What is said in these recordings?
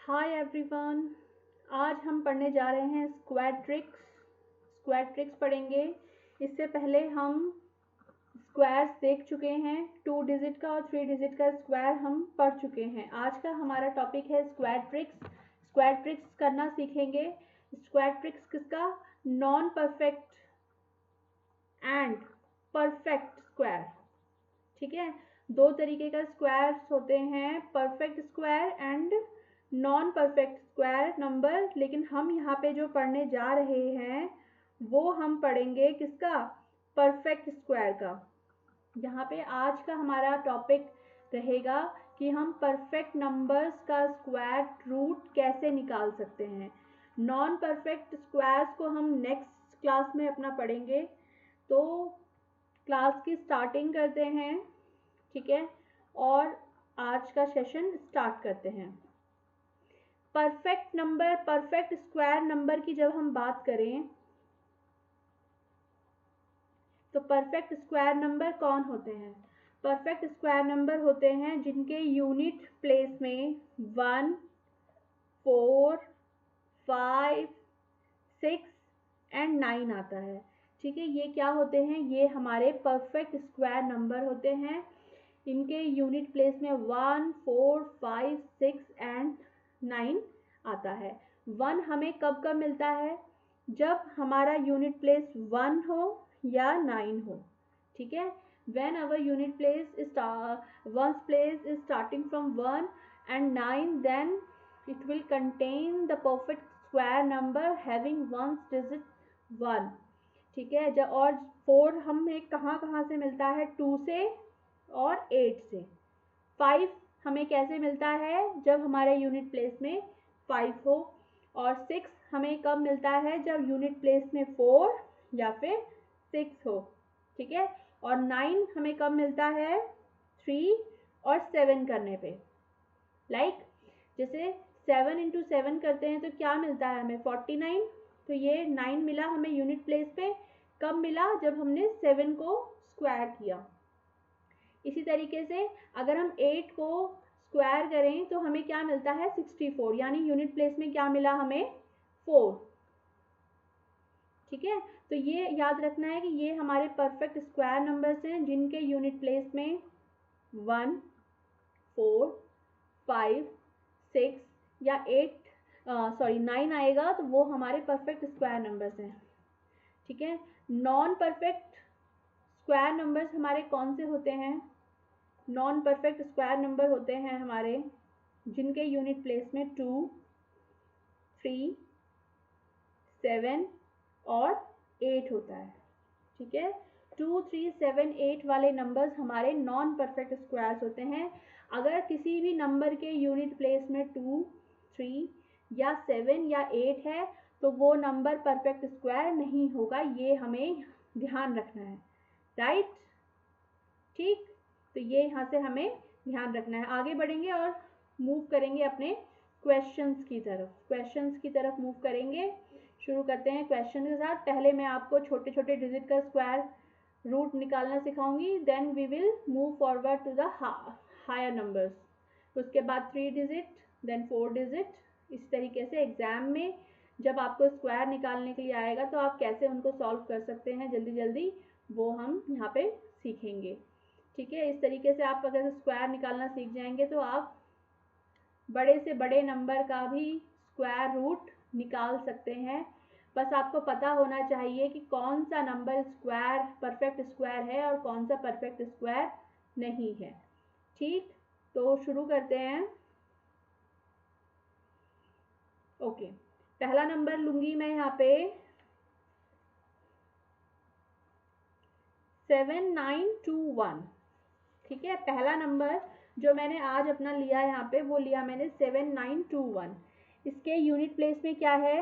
Hi everyone. आज हम पढ़ने जा रहे हैं स्क्वायर ट्रिक्स पढ़ेंगे। इससे पहले हम स्क्वायर्स देख चुके हैं, 2 डिजिट का और 3 डिजिट का स्क्वायर हम पढ़ चुके हैं। आज का हमारा टॉपिक है स्क्वायर ट्रिक्स करना सीखेंगे। स्क्वायर ट्रिक्स किसका? Non perfect and perfect square. ठीक है, दो तरीके का स्क्वायर्स होते हैं, perfect square and non perfect square number. लेकिन हम यहाँ पे जो पढ़ने जा रहे हैं वो हम पढ़ेंगे किसका? परफेक्ट स्क्वायर का। यहाँ पे आज का हमारा टॉपिक रहेगा कि हम परफेक्ट नंबर्स का स्क्वायर रूट कैसे निकाल सकते हैं। नॉन परफेक्ट स्क्वायर्स को हम नेक्स्ट क्लास में अपना पढ़ेंगे। तो क्लास की स्टार्टिंग करते हैं, ठीक है, और आज का सेशन स्टार्ट करते हैं। Perfect number, perfect square number की जब हम बात करें तो परफेक्ट स्क्वायर नंबर कौन होते हैं? परफेक्ट स्क्वायर नंबर होते हैं जिनके यूनिट प्लेस में 1, 4, 5, 6 एंड 9 आता है। ठीक है, ये क्या होते हैं? ये हमारे परफेक्ट स्क्वायर नंबर होते हैं। इनके यूनिट प्लेस में 1, 4, 5, 6 एंड 9 आता है। 1 हमें कब कब मिलता है? जब हमारा यूनिट प्लेस 1 हो या 9 हो। ठीक है, when our unit place is one's place is starting from 1 and 9, then it will contain the perfect square number having one's digit 1। ठीक है, जब और 4 हमें कहाँ कहाँ से मिलता है? 2 से और 8 से। 5 हमें कैसे मिलता है? जब हमारे यूनिट प्लेस में 5 हो। और 6 हमें कब मिलता है? जब यूनिट प्लेस में 4 या फिर 6 हो। ठीक है, और 9 हमें कब मिलता है? 3 और 7 करने पे। जैसे 7 इंटू 7 करते हैं तो क्या मिलता है हमें? 49। तो ये 9 मिला हमें यूनिट प्लेस पे। कब मिला? जब हमने 7 को स्क्वायर किया। इसी तरीके से अगर हम 8 को स्क्वायर करें तो हमें क्या मिलता है? 64, यानी यूनिट प्लेस में क्या मिला हमें? 4। ठीक है, तो ये याद रखना है कि ये हमारे परफेक्ट स्क्वायर नंबर्स हैं जिनके यूनिट प्लेस में 1, 4, 5, 6 या 9 आएगा, तो वो हमारे परफेक्ट स्क्वायर नंबर्स हैं। ठीक है, नॉन परफेक्ट स्क्वायर नंबर्स हमारे कौन से होते हैं? नॉन परफेक्ट स्क्वायर नंबर होते हैं हमारे जिनके यूनिट प्लेस में 2, 3, 7 और 8 होता है। ठीक है, 2, 3, 7, 8 वाले नंबर्स हमारे नॉन परफेक्ट स्क्वायर्स होते हैं। अगर किसी भी नंबर के यूनिट प्लेस में 2, 3 या 7 या 8 है तो वो नंबर परफेक्ट स्क्वायर नहीं होगा। ये हमें ध्यान रखना है, राइट? ठीक, तो ये यहाँ से हमें ध्यान रखना है। आगे बढ़ेंगे और मूव करेंगे अपने क्वेश्चंस की तरफ मूव करेंगे। शुरू करते हैं क्वेश्चन के साथ। पहले मैं आपको छोटे छोटे डिजिट का स्क्वायर रूट निकालना सिखाऊंगी, then we will move forward to the higher numbers. उसके बाद 3 डिजिट, देन 4 डिजिट। इस तरीके से एग्जाम में जब आपको स्क्वायर निकालने के लिए आएगा तो आप कैसे उनको सॉल्व कर सकते हैं जल्दी जल्दी, वो हम यहाँ पे सीखेंगे। ठीक है, इस तरीके से आप अगर स्क्वायर निकालना सीख जाएंगे तो आप बड़े से बड़े नंबर का भी स्क्वायर रूट निकाल सकते हैं। बस आपको पता होना चाहिए कि कौन सा नंबर स्क्वायर परफेक्ट स्क्वायर है और कौन सा परफेक्ट स्क्वायर नहीं है। ठीक, तो शुरू करते हैं। ओके, पहला नंबर लूंगी मैं यहाँ पे 7921। ठीक है, पहला नंबर जो मैंने आज अपना लिया यहाँ पे वो लिया मैंने 7921। इसके यूनिट प्लेस में क्या है?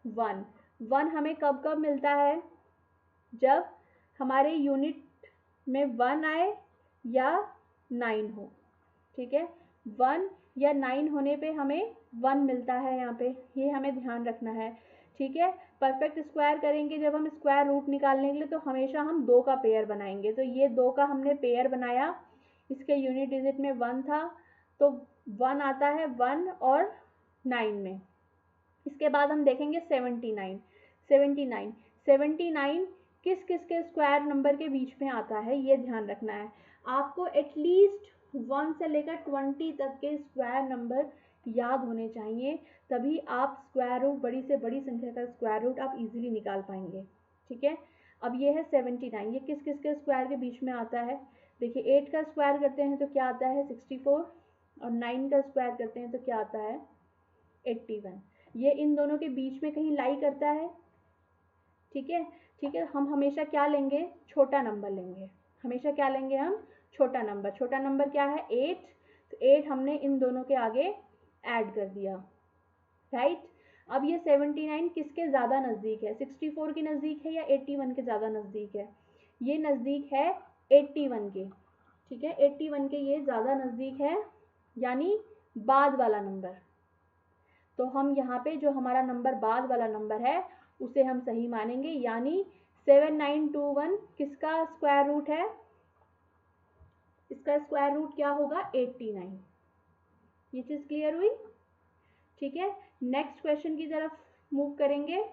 1। 1 हमें कब कब मिलता है? जब हमारे यूनिट में 1 आए या 9 हो। ठीक है, 1 या 9 होने पे हमें 1 मिलता है यहाँ पे, ये हमें ध्यान रखना है। ठीक है, परफेक्ट स्क्वायर करेंगे जब हम स्क्वायर रूट निकालने के लिए तो हमेशा हम 2 का पेयर बनाएंगे। तो ये 2 का हमने पेयर बनाया, इसके यूनिट डिजिट में 1 था तो 1 आता है। 1 और 9 में। इसके बाद हम देखेंगे 79। 79 79 किस किस के स्क्वायर नंबर के बीच में आता है, ये ध्यान रखना है आपको। एटलीस्ट 1 से लेकर 20 तक के स्क्वायर नंबर याद होने चाहिए, तभी आप स्क्वायर रूट, बड़ी से बड़ी संख्या का स्क्वायर रूट आप इजीली निकाल पाएंगे। ठीक है, अब ये है 79, ये किस किस के स्क्वायर के बीच में आता है। देखिए 8 का स्क्वायर करते हैं तो क्या आता है 64, और 9 का स्क्वायर करते हैं तो क्या आता है 81। ये इन दोनों के बीच में कहीं लाई करता है। ठीक है, ठीक है, हम हमेशा क्या लेंगे, छोटा नंबर लेंगे। हमेशा क्या लेंगे हम, छोटा नंबर। छोटा नंबर क्या है 8, तो 8 हमने इन दोनों के आगे ऐड कर दिया, राइट। अब ये 79 किसके ज़्यादा नज़दीक है, 64 के नज़दीक है या 81 के ज़्यादा नज़दीक है। ये नज़दीक है 81 के। ठीक है, 81 के ये ज़्यादा नज़दीक है, यानी बाद वाला नंबर। तो हम यहाँ पे जो हमारा नंबर बाद वाला नंबर है उसे हम सही मानेंगे, यानी 7921 किसका स्क्वायर रूट है, इसका स्क्वायर रूट क्या होगा 89। ये चीज़ क्लियर हुई। ठीक है, नेक्स्ट क्वेश्चन की तरफ मूव करेंगे।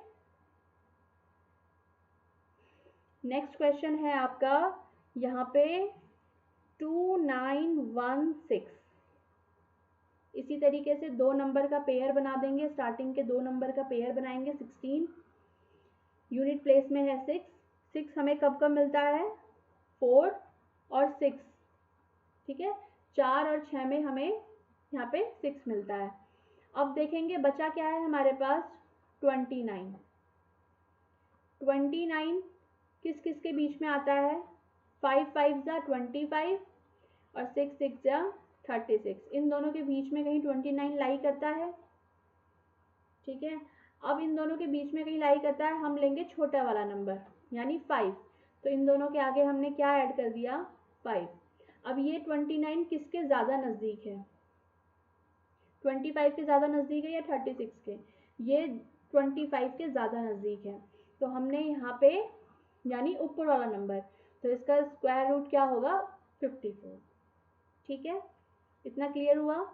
नेक्स्ट क्वेश्चन है आपका यहाँ पे 2916। इसी तरीके से दो नंबर का पेयर बना देंगे, स्टार्टिंग के दो नंबर का पेयर बनाएंगे। 16 यूनिट प्लेस में है 6, 6 हमें कब कब मिलता है 4 और 6। ठीक है, 4 और 6 में हमें यहाँ पे 6 मिलता है। अब देखेंगे बचा क्या है हमारे पास 29। 29 किस किस के बीच में आता है, 5 5 जा 25 और 6 6 जा 36। इन दोनों के बीच में कहीं 29 लाई करता है। ठीक है, अब इन दोनों के बीच में कहीं लाई करता है, हम लेंगे छोटा वाला नंबर यानी 5। तो इन दोनों के आगे हमने क्या ऐड कर दिया 5। अब ये 29 किसके ज़्यादा नज़दीक है, 25 के ज़्यादा नज़दीक है या 36 के, ये 25 के ज़्यादा नज़दीक है। तो हमने यहाँ पे यानी ऊपर वाला नंबर, तो इसका स्क्वायर रूट क्या होगा 54। ठीक है, इतना क्लियर हुआ।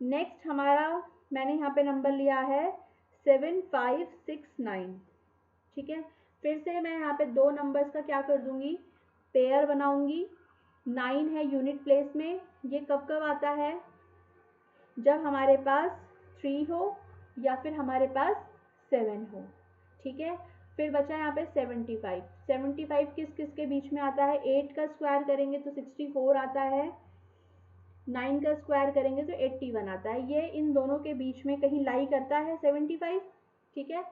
नेक्स्ट हमारा मैंने यहाँ पे नंबर लिया है 7569। ठीक है, फिर से मैं यहाँ पे दो नंबर्स का क्या कर दूंगी, पेयर बनाऊंगी। 9 है यूनिट प्लेस में, ये कब कब आता है, जब हमारे पास 3 हो या फिर हमारे पास 7 हो। ठीक है, फिर बचा यहाँ पे 75। 75 किस किस के बीच में आता है, 8 का स्क्वायर करेंगे तो 64 आता है, 9 का स्क्वायर करेंगे तो 81 आता है। ये इन दोनों के बीच में कहीं लाई करता है 75। ठीक है,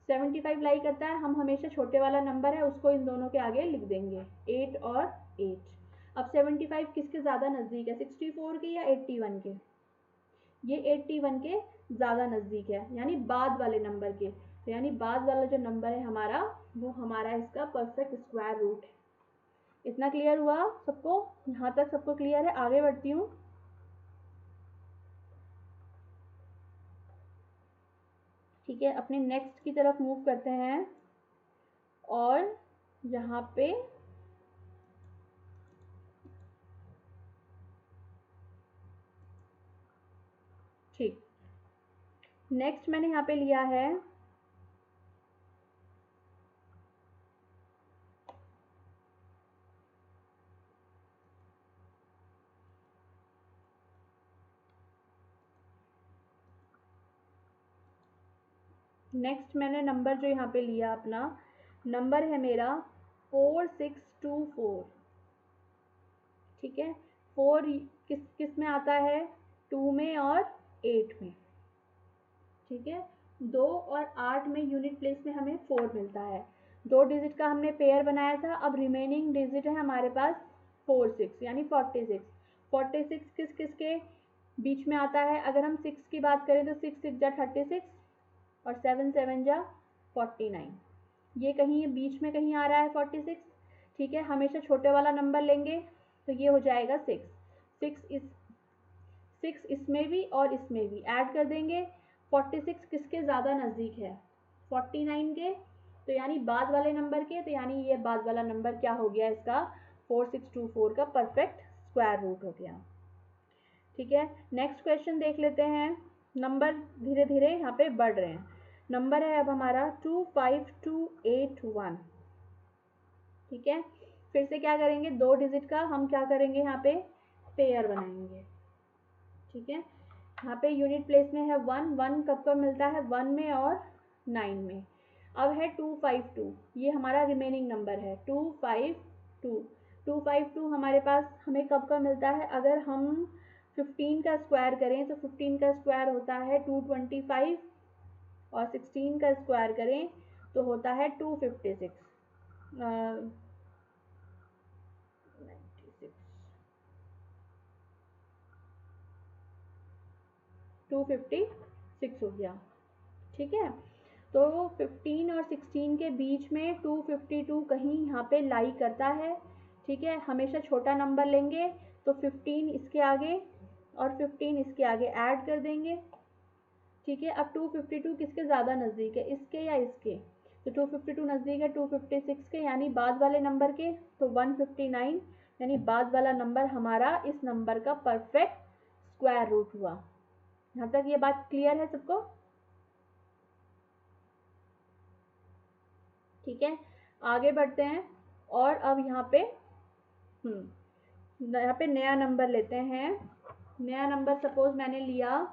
75 लाई करता है, हम हमेशा छोटे वाला नंबर है उसको इन दोनों के आगे लिख देंगे 8 और 8। अब 75 किसके ज़्यादा नज़दीक है, 64 के या 81 के, ये 81 के ज़्यादा नज़दीक है, यानी बाद वाले नंबर के। तो यानी बाद वाला जो नंबर है हमारा, वो हमारा इसका परफेक्ट स्क्वायर रूट है। इतना क्लियर हुआ सबको, यहाँ तक सबको क्लियर है, आगे बढ़ती हूँ। ठीक है, अपने नेक्स्ट की तरफ मूव करते हैं, और यहाँ पे ठीक, नेक्स्ट मैंने यहाँ पे लिया है नेक्स्ट मैंने नंबर जो यहाँ पे लिया अपना नंबर है मेरा 4624। ठीक है, 4 किस किस में आता है, 2 में और 8 में। ठीक है, 2 और 8 में यूनिट प्लेस में हमें 4 मिलता है। 2 डिजिट का हमने पेयर बनाया था, अब रिमेनिंग डिजिट है हमारे पास 4 6 यानी 46। 46 किस किस के बीच में आता है, अगर हम 6 की बात करें तो 6 6 जा 36 और 7 7 जा 49। ये कहीं ये बीच में कहीं आ रहा है 46। ठीक है, हमेशा छोटे वाला नंबर लेंगे, तो ये हो जाएगा 6। 6 इसमें भी और इसमें भी ऐड कर देंगे। 46 किसके ज़्यादा नज़दीक है, 49 के, तो यानी बाद वाले नंबर के, तो यानी ये बाद वाला नंबर क्या हो गया इसका 4624 का परफेक्ट स्क्वायर रूट हो गया। ठीक है, नेक्स्ट क्वेश्चन देख लेते हैं। नंबर धीरे धीरे यहाँ पे बढ़ रहे हैं। नंबर है अब हमारा 25281। ठीक है, फिर से क्या करेंगे, 2 डिजिट का हम क्या करेंगे, यहाँ पे पेयर बनाएंगे। ठीक है, यहाँ पे यूनिट प्लेस में है 1, 1 कब कब मिलता है, 1 में और 9 में। अब है 252, ये हमारा रिमेनिंग नंबर है 252। 252 हमारे पास हमें कब कब मिलता है, अगर हम 15 का स्क्वायर करें तो 15 का स्क्वायर होता है 225, और 16 का स्क्वायर करें तो होता है 256। 256 हो गया। ठीक है, तो 15 और 16 के बीच में 252 कहीं यहाँ पे लाई करता है। ठीक है, हमेशा छोटा नंबर लेंगे, तो 15 इसके आगे और 15 इसके आगे ऐड कर देंगे। ठीक है, अब 252 किसके ज़्यादा नज़दीक है, इसके या इसके, तो 252 नज़दीक है 256 के, यानी बाद वाले नंबर के, तो 159, यानी बाद वाला नंबर हमारा इस नंबर का परफेक्ट स्क्वायर रूट हुआ। यहाँ तक ये बात क्लियर है सबको? ठीक है, आगे बढ़ते हैं। और अब यहाँ पे नया नंबर लेते हैं। नया नंबर सपोज मैंने लिया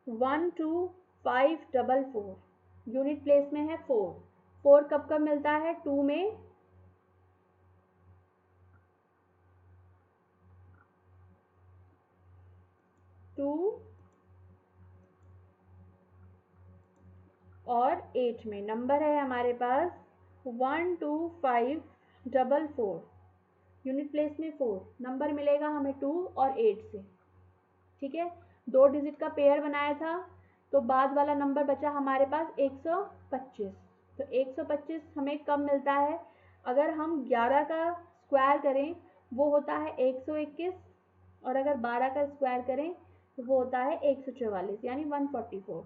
12544। यूनिट प्लेस में है 4। 4 कब कब मिलता है, 2 में, टू और 8 में। नंबर है हमारे पास 12544। यूनिट प्लेस में 4, नंबर मिलेगा हमें 2 और 8 से। ठीक है, 2 डिजिट का पेयर बनाया था, तो बाद वाला नंबर बचा हमारे पास 125। तो 125 हमें कब मिलता है, अगर हम 11 का स्क्वायर करें वो होता है 121, और अगर 12 का स्क्वायर करें तो वो होता है 144, यानी 144।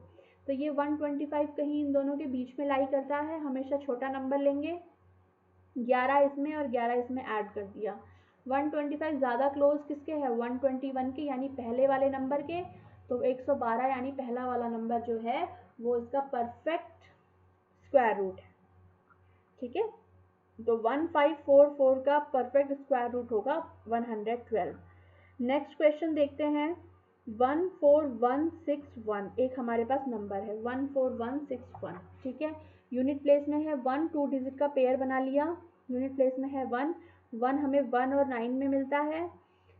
तो ये 125 कहीं इन दोनों के बीच में लाई करता है। हमेशा छोटा नंबर लेंगे, 11 इसमें और 11 इसमें ऐड कर दिया। 125 ज़्यादा क्लोज किसके है, 121 के, यानी पहले वाले नंबर के, तो 112 यानी पहला वाला नंबर जो है वो इसका परफेक्ट स्क्वायर रूट है। ठीक है, तो 1544 का परफेक्ट स्क्वायर रूट होगा 112। नेक्स्ट क्वेश्चन देखते हैं। 14161 एक हमारे पास नंबर है 14161। ठीक है, यूनिट प्लेस में है 1, 2 डिजिट का पेयर बना लिया। यूनिट प्लेस में है 1, 1 हमें 1 और 9 में मिलता है।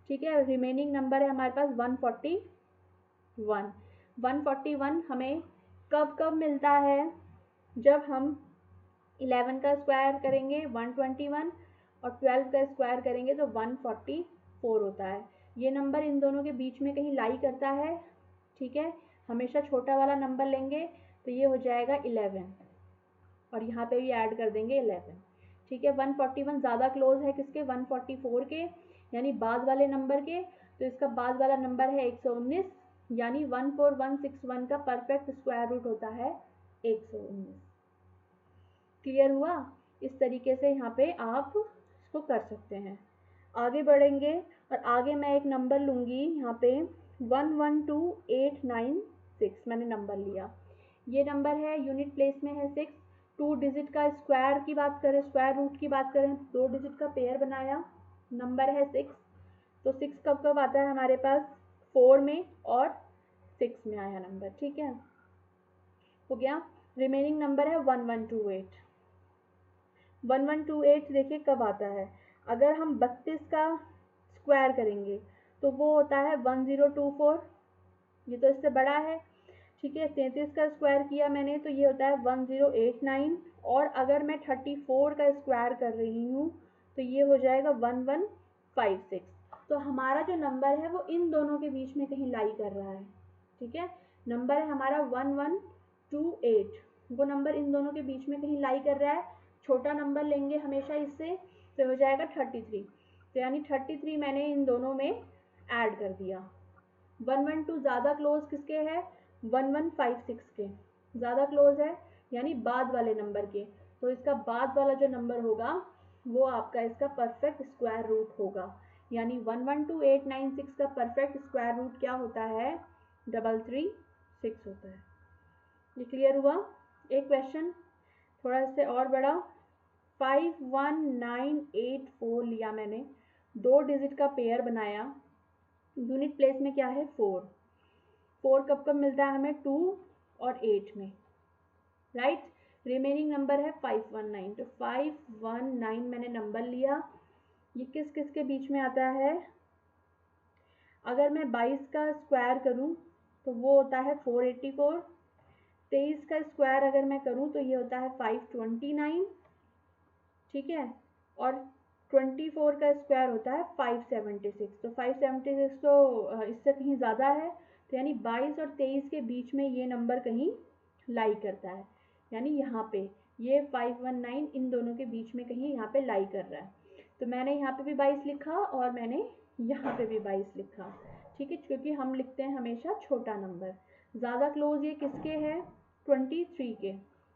ठीक है, रिमेनिंग नंबर है हमारे पास 141। 141 हमें कब कब मिलता है, जब हम 11 का स्क्वायर करेंगे 121, और 12 का स्क्वायर करेंगे तो 144 होता है। ये नंबर इन दोनों के बीच में कहीं लाई करता है। ठीक है, हमेशा छोटा वाला नंबर लेंगे, तो ये हो जाएगा 11, और यहाँ पे भी ऐड कर देंगे 11। ठीक है, 141 ज़्यादा क्लोज है किसके, 144 के, यानी बाद वाले नंबर के, तो इसका बाद वाला नंबर है 119, यानी 14161 का परफेक्ट स्क्वायर रूट होता है 119। क्लियर हुआ? इस तरीके से यहाँ पे आप इसको कर सकते हैं। आगे बढ़ेंगे, और आगे मैं एक नंबर लूँगी यहाँ पे 112896 मैंने नंबर लिया। ये नंबर है, यूनिट प्लेस में है 6। 2 डिजिट का स्क्वायर की बात करें, स्क्वायर रूट की बात करें, 2 डिजिट का पेयर बनाया, नंबर है 6। तो 6 कब कब आता है हमारे पास, 4 में और 6 में आया नंबर। ठीक है, हो गया। रिमेनिंग नंबर है 1128। 1128 देखिए कब आता है, अगर हम 32 का स्क्वायर करेंगे तो वो होता है 1024, ये तो इससे बड़ा है। ठीक है, 33 का स्क्वायर किया मैंने तो ये होता है 1089, और अगर मैं 34 का स्क्वायर कर रही हूँ तो ये हो जाएगा 1156। तो हमारा जो नंबर है वो इन दोनों के बीच में कहीं लाई कर रहा है। ठीक है, नंबर है हमारा 1128, वो नंबर इन दोनों के बीच में कहीं लाई कर रहा है। छोटा नंबर लेंगे हमेशा इससे, तो हो जाएगा 33, तो यानी 33 मैंने इन दोनों में ऐड कर दिया। 112 ज़्यादा क्लोज किसके है, 1156 के ज़्यादा क्लोज है, यानी बाद वाले नंबर के, तो इसका बाद वाला जो नंबर होगा वो आपका इसका परफेक्ट स्क्वायर रूट होगा। यानी 112896 का परफेक्ट स्क्वायर रूट क्या होता है? 336 होता है। ये क्लियर हुआ? एक क्वेश्चन थोड़ा इससे और बड़ा, 51984 लिया मैंने, 2 डिजिट का पेयर बनाया, यूनिट प्लेस में क्या है? 4 कब कब मिलता है हमें? 2 और 8 में, राइट। रिमेनिंग नंबर है 519, तो 519 मैंने नंबर लिया। ये किस किस के बीच में आता है? अगर मैं 22 का स्क्वायर करूं तो वो होता है 484, 23 का स्क्वायर अगर मैं करूं तो ये होता है 529, ठीक है, और 24 का स्क्वायर होता है 576, तो 576 तो इससे कहीं ज़्यादा है, तो यानी 22 और 23 के बीच में ये नंबर कहीं लाई करता है, यानी यहाँ पे ये 519 इन दोनों के बीच में कहीं यहाँ पे लाई कर रहा है। तो मैंने यहाँ पे भी 22 लिखा और मैंने यहाँ पे भी 22 लिखा, ठीक है, क्योंकि हम लिखते हैं हमेशा छोटा नंबर। ज़्यादा क्लोज ये किसके है? 23 के,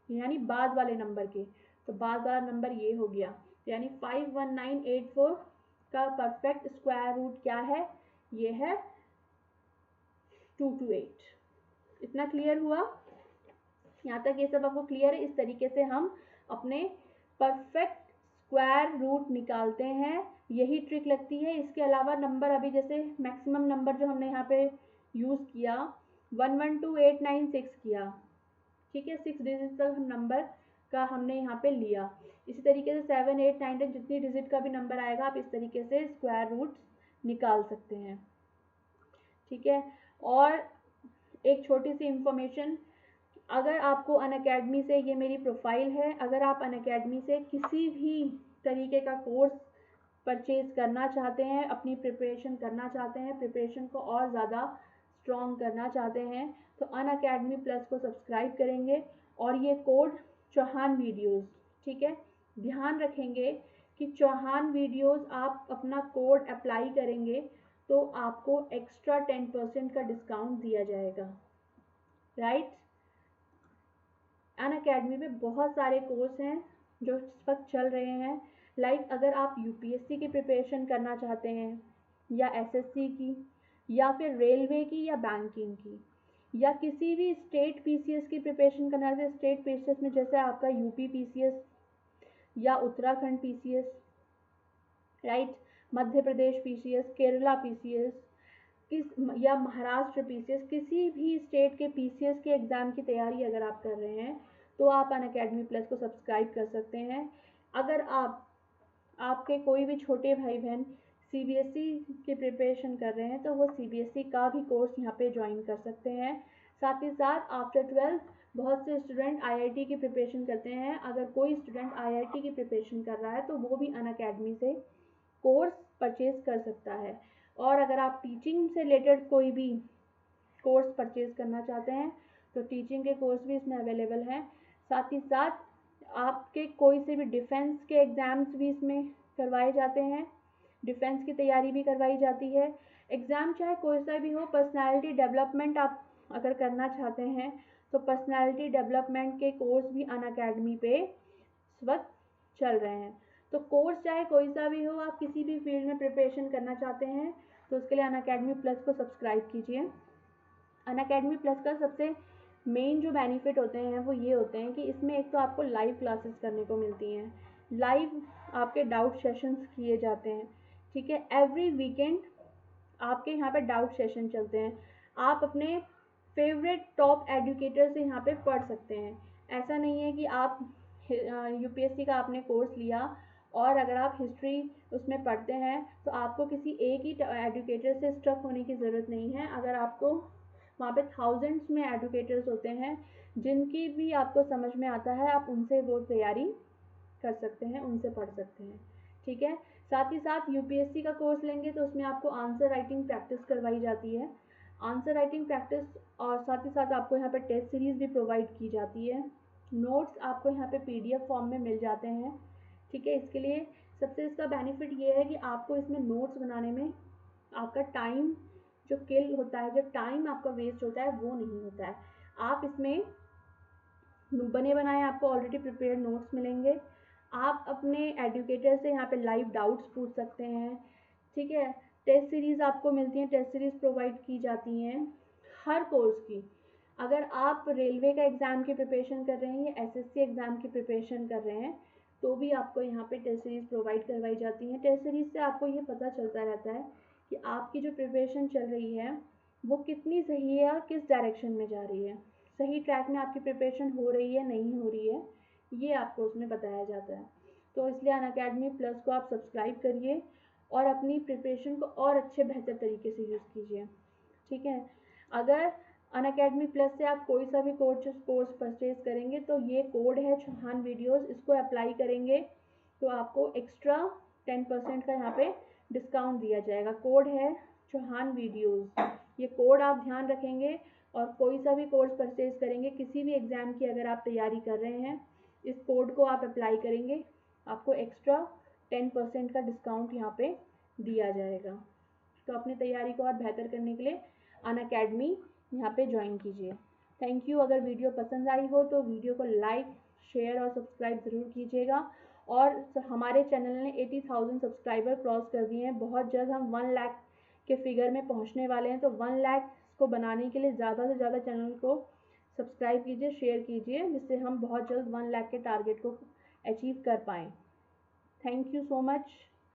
यानी बाद वाले नंबर के, तो बाद वाला नंबर ये हो गया, यानी 51984 का परफेक्ट स्क्वायर रूट क्या है? ये है 228। इतना क्लियर हुआ? यहाँ तक ये सब आपको क्लियर है? इस तरीके से हम अपने परफेक्ट स्क्वायर रूट निकालते हैं, यही ट्रिक लगती है। इसके अलावा नंबर अभी जैसे मैक्सिमम नंबर जो हमने यहाँ पे यूज़ किया 112896 किया, ठीक है, 6 डिजिट तक नंबर का हमने यहाँ पे लिया। इसी तरीके से 7 8 9 10 जितनी डिजिट का भी नंबर आएगा आप इस तरीके से स्क्वायर रूट्स निकाल सकते हैं, ठीक है। और एक छोटी सी इंफॉर्मेशन, अगर आपको अनअकैडमी से, ये मेरी प्रोफाइल है, अगर आप अनअकैडमी से किसी भी तरीके का कोर्स परचेज करना चाहते हैं, अपनी प्रिपरेशन करना चाहते हैं, प्रिपरेशन को और ज़्यादा स्ट्रॉन्ग करना चाहते हैं, तो अनअकैडमी प्लस को सब्सक्राइब करेंगे और ये कोड चौहान वीडियोस, ठीक है, ध्यान रखेंगे कि चौहान वीडियोस आप अपना कोड अप्लाई करेंगे तो आपको एक्स्ट्रा 10% का डिस्काउंट दिया जाएगा, राइट। अनअकैडमी में बहुत सारे कोर्स हैं जो इस वक्त चल रहे हैं, लाइक अगर आप यूपीएससी की प्रिपरेशन करना चाहते हैं या एसएससी की या फिर रेलवे की या बैंकिंग की या किसी भी स्टेट पीसीएस की प्रिपरेशन करना चाहते हैं, स्टेट पीसीएस में जैसे आपका यूपी पीसीएस या Uttarakhand PCS, right, Madhya Pradesh PCS, Kerala PCS या महाराष्ट्र पीसीएस, किसी भी स्टेट के पीसीएस के एग्ज़ाम की तैयारी अगर आप कर रहे हैं तो आप अनअकैडमी प्लस को सब्सक्राइब कर सकते हैं। अगर आपके कोई भी छोटे भाई बहन सीबीएसई की प्रिपरेशन कर रहे हैं तो वो सीबीएसई का भी कोर्स यहाँ पे ज्वाइन कर सकते हैं। साथ ही साथ आफ्टर 12 बहुत से स्टूडेंट आईआईटी की प्रिपरेशन करते हैं, अगर कोई स्टूडेंट आईआईटी की प्रिपरेशन कर रहा है तो वो भी अनअकैडमी से कोर्स परचेज कर सकता है। और अगर आप टीचिंग से रिलेटेड कोई भी कोर्स परचेज करना चाहते हैं तो टीचिंग के कोर्स भी इसमें अवेलेबल हैं। साथ ही साथ आपके कोई से भी डिफेंस के एग्ज़ाम्स भी इसमें करवाए जाते हैं, डिफेंस की तैयारी भी करवाई जाती है। एग्ज़ाम चाहे कोई सा भी हो, पर्सनालिटी डेवलपमेंट आप अगर करना चाहते हैं तो पर्सनालिटी डेवलपमेंट के कोर्स भी अनअकैडमी पे इस वक्त चल रहे हैं। तो कोर्स चाहे कोई सा भी हो, आप किसी भी फील्ड में प्रिपरेशन करना चाहते हैं तो उसके लिए अनअकैडमी प्लस को सब्सक्राइब कीजिए। अनअकैडमी प्लस का सबसे मेन जो बेनिफिट होते हैं वो ये होते हैं कि इसमें एक तो आपको लाइव क्लासेस करने को मिलती हैं, लाइव आपके डाउट सेशंस किए जाते हैं, ठीक है, एवरी वीकेंड आपके यहाँ पे डाउट सेशन चलते हैं। आप अपने फेवरेट टॉप एजुकेटर से यहाँ पे पढ़ सकते हैं। ऐसा नहीं है कि आप यूपीएससी का आपने कोर्स लिया और अगर आप हिस्ट्री उसमें पढ़ते हैं तो आपको किसी एक ही एजुकेटर से स्टक होने की ज़रूरत नहीं है। अगर आपको वहाँ पे थाउजेंड्स में एजुकेटर्स होते हैं जिनकी भी आपको समझ में आता है, आप उनसे वो तैयारी कर सकते हैं, उनसे पढ़ सकते हैं, ठीक है। साथ ही साथ यूपीएससी का कोर्स लेंगे तो उसमें आपको आंसर राइटिंग प्रैक्टिस करवाई जाती है, आंसर राइटिंग प्रैक्टिस, और साथ ही साथ आपको यहाँ पे टेस्ट सीरीज़ भी प्रोवाइड की जाती है, नोट्स आपको यहाँ पे पीडीएफ फॉर्म में मिल जाते हैं, ठीक है। इसके लिए सबसे इसका बेनिफिट ये है कि आपको इसमें नोट्स बनाने में आपका टाइम जो किल होता है, जो टाइम आपका वेस्ट होता है वो नहीं होता है। आप इसमें बने बनाए आपको ऑलरेडी प्रिपेयर्ड नोट्स मिलेंगे, आप अपने एजुकेटर से यहाँ पे लाइव डाउट्स पूछ सकते हैं, ठीक है। टेस्ट सीरीज़ आपको मिलती हैं, टेस्ट सीरीज़ प्रोवाइड की जाती हैं हर कोर्स की। अगर आप रेलवे का एग्ज़ाम की प्रिपरेशन कर रहे हैं या एसएससी एग्ज़ाम की प्रिपरेशन कर रहे हैं तो भी आपको यहाँ पे टेस्ट सीरीज़ प्रोवाइड करवाई जाती हैं। टेस्ट सीरीज़ से आपको ये पता चलता रहता है कि आपकी जो प्रिपरेशन चल रही है वो कितनी सही है और किस डायरेक्शन में जा रही है, सही ट्रैक में आपकी प्रिपरेशन हो रही है नहीं हो रही है, ये आपको उसमें बताया जाता है। तो इसलिए अनअकैडमी प्लस को आप सब्सक्राइब करिए और अपनी प्रिपरेशन को और अच्छे बेहतर तरीके से यूज़ कीजिए, ठीक है। अगर अनअकैडमी प्लस से आप कोई सा भी कोर्स परचेज करेंगे तो ये कोड है चौहान वीडियोस, इसको अप्लाई करेंगे तो आपको एक्स्ट्रा 10% का यहाँ पे डिस्काउंट दिया जाएगा। कोड है चौहान वीडियोस, ये कोड आप ध्यान रखेंगे और कोई सा भी कोर्स परचेज करेंगे, किसी भी एग्ज़ाम की अगर आप तैयारी कर रहे हैं, इस कोड को आप अप्लाई करेंगे, आपको एक्स्ट्रा 10% का डिस्काउंट यहाँ पे दिया जाएगा। तो अपनी तैयारी को और बेहतर करने के लिए अनअकैडमी यहाँ पे ज्वाइन कीजिए। Thank you. अगर वीडियो पसंद आई हो तो वीडियो को लाइक, शेयर और सब्सक्राइब ज़रूर कीजिएगा। और हमारे चैनल ने 80,000 सब्सक्राइबर क्रॉस कर दिए हैं, बहुत जल्द हम 1 लाख के फिगर में पहुँचने वाले हैं। तो 1 लाख को बनाने के लिए ज़्यादा से ज़्यादा चैनल को सब्सक्राइब कीजिए, शेयर कीजिए, जिससे हम बहुत जल्द 1 लाख के टारगेट को अचीव कर पाएँ। Thank you so much.